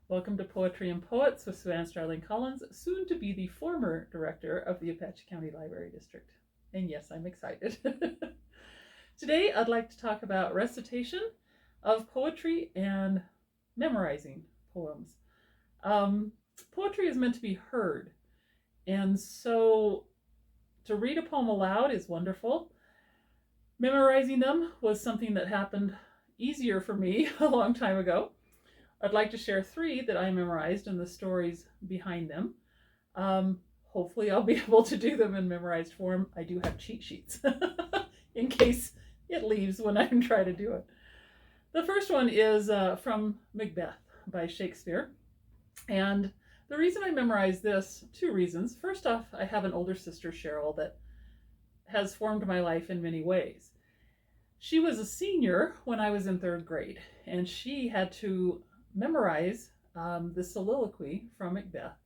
Welcome to Poetry and Poets with SueAn Stradling-Collins, soon to be the former director of the Apache County Library District. And yes, I'm excited. Today, I'd like to talk about recitation of poetry and memorizing poems. Poetry is meant to be heard, and so to read a poem aloud is wonderful. Memorizing them was something that happened easier for me a long time ago. I'd like to share 3 that I memorized and the stories behind them. Hopefully I'll be able to do them in memorized form. I do have cheat sheets in case it leaves when I try to do it. The first one is from Macbeth by Shakespeare. And the reason I memorized this, 2 reasons. First off, I have an older sister, Cheryl, that has formed my life in many ways. She was a senior when I was in 3rd grade, and she had to memorize the soliloquy from Macbeth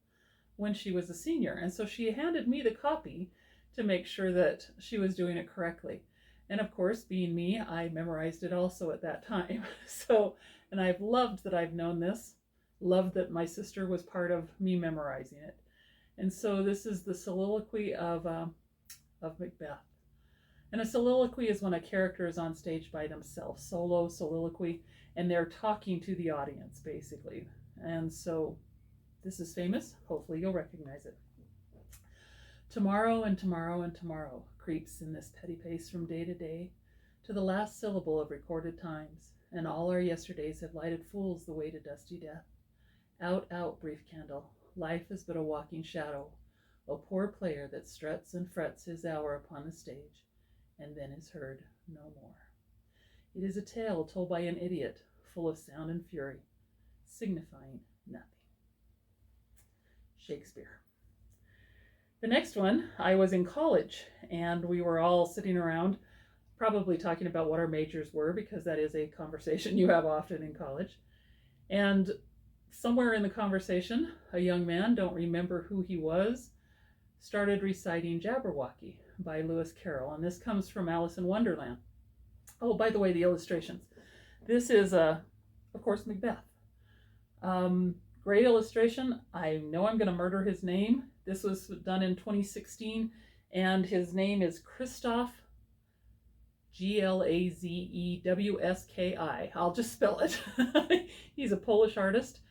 when she was a senior. And so she handed me the copy to make sure that she was doing it correctly. And of course, being me, I memorized it also at that time. And I've loved that I've known this, loved that my sister was part of me memorizing it. And so this is the soliloquy of Macbeth. And a soliloquy is when a character is on stage by themselves, solo soliloquy, and they're talking to the audience, basically. And so this is famous. Hopefully you'll recognize it. Tomorrow and tomorrow and tomorrow creeps in this petty pace from day to day to the last syllable of recorded times, and all our yesterdays have lighted fools the way to dusty death. Out, out, brief candle, life is but a walking shadow, a poor player that struts and frets his hour upon the stage, and then is heard no more. It is a tale told by an idiot, full of sound and fury, signifying nothing. Shakespeare. The next one, I was in college, and we were all sitting around, probably talking about what our majors were, because that is a conversation you have often in college. And somewhere in the conversation, a young man, don't remember who he was, started reciting Jabberwocky by Lewis Carroll, and this comes from Alice in Wonderland. Oh, by the way, the illustrations. This is, of course, Macbeth. Great illustration. I know I'm going to murder his name. This was done in 2016, and his name is Christoph Glazewski. I'll just spell it. He's a Polish artist,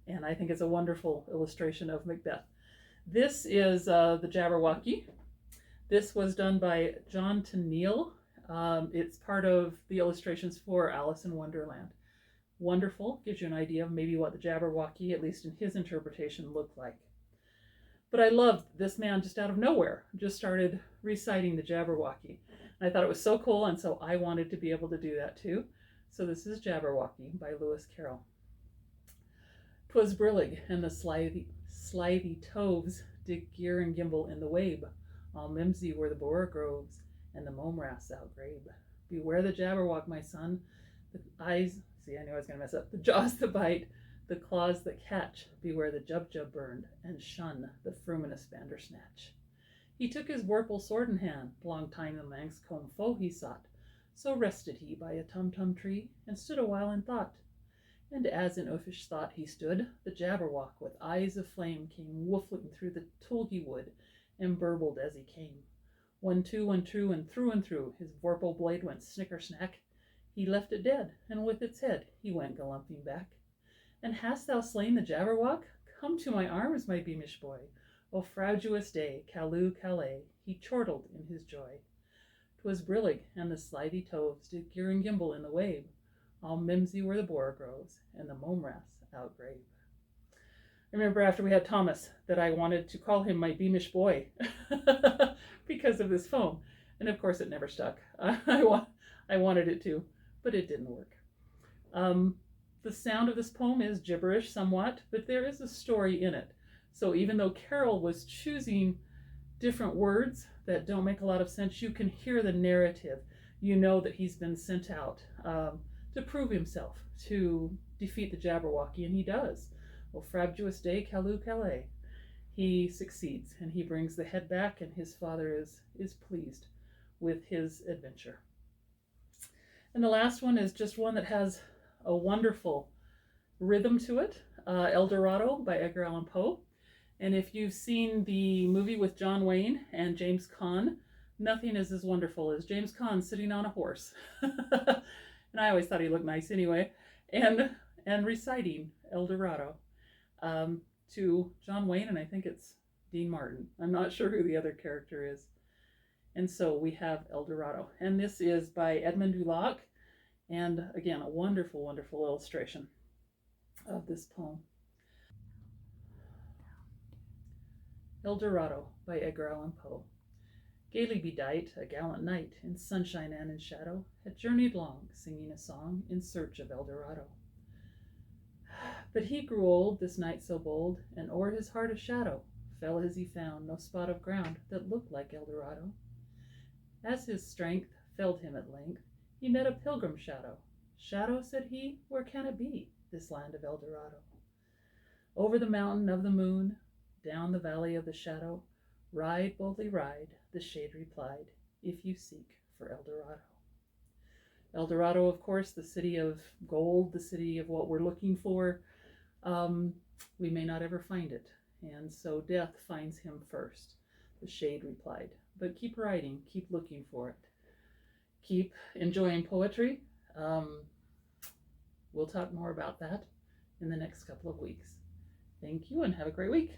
and I think it's a wonderful illustration of Macbeth. This is the Jabberwocky. This was done by John Tenniel. It's part of the illustrations for Alice in Wonderland. Wonderful, gives you an idea of maybe what the Jabberwocky, at least in his interpretation, looked like. But I loved this man just out of nowhere, just started reciting the Jabberwocky. And I thought it was so cool, and so I wanted to be able to do that too. So this is Jabberwocky by Lewis Carroll. 'Twas brillig, and the slithy toves did gear and gimble in the wabe. All mimsy were the borer groves, and the mome raths outgrabe. Beware the Jabberwock, my son, the eyes, I knew I was going to mess up, the jaws that bite, the claws that catch. Beware the jub burned, and shun the fruminous bandersnatch. He took his vorpal sword in hand, long time the manx combe foe he sought. So rested he by a tum tree, and stood a while in thought. And as in uffish thought he stood, the Jabberwock with eyes of flame came woofling through the tulgey wood, and burbled as he came. 1, 2, 1, 2, and through, his vorpal blade went snicker-snack. He left it dead, and with its head he went galumphing back. And hast thou slain the Jabberwock? Come to my arms, my beamish boy. O frauduous day, Callooh, Calais, he chortled in his joy. 'Twas brillig, and the slithy toves did gear and gimble in the wabe. All mimsy were the borer groves, and the mome raths outgrabe. I remember after we had Thomas that I wanted to call him my beamish boy because of this poem. And of course it never stuck. I wanted it to, but it didn't work. The sound of this poem is gibberish somewhat, but there is a story in it. So even though Carroll was choosing different words that don't make a lot of sense, you can hear the narrative. You know that he's been sent out to prove himself, to defeat the Jabberwocky, and he does. O frabjous day, Callooh, Calais. He succeeds, and he brings the head back, and his father is pleased with his adventure. And the last one is just one that has a wonderful rhythm to it. El Dorado by Edgar Allan Poe. And if you've seen the movie with John Wayne and James Caan, nothing is as wonderful as James Caan sitting on a horse. And I always thought he looked nice anyway. And reciting El Dorado to John Wayne, and I think it's Dean Martin. I'm not sure who the other character is. And so we have El Dorado. And this is by Edmund Dulac. And again, a wonderful, wonderful illustration of this poem. El Dorado by Edgar Allan Poe. Gaily bedight, a gallant knight, in sunshine and in shadow, had journeyed long, singing a song, in search of El Dorado. But he grew old, this knight so bold, and o'er his heart a shadow fell as he found no spot of ground that looked like El Dorado. As his strength failed him at length, he met a pilgrim shadow. Shadow, said he, where can it be, this land of El Dorado? Over the mountain of the moon, down the valley of the shadow, ride, boldly ride, the shade replied, if you seek for El Dorado. El Dorado, of course, the city of gold, the city of what we're looking for. We may not ever find it, and so death finds him first, the shade replied. But keep writing, keep looking for it. Keep enjoying poetry. We'll talk more about that in the next couple of weeks. Thank you and have a great week.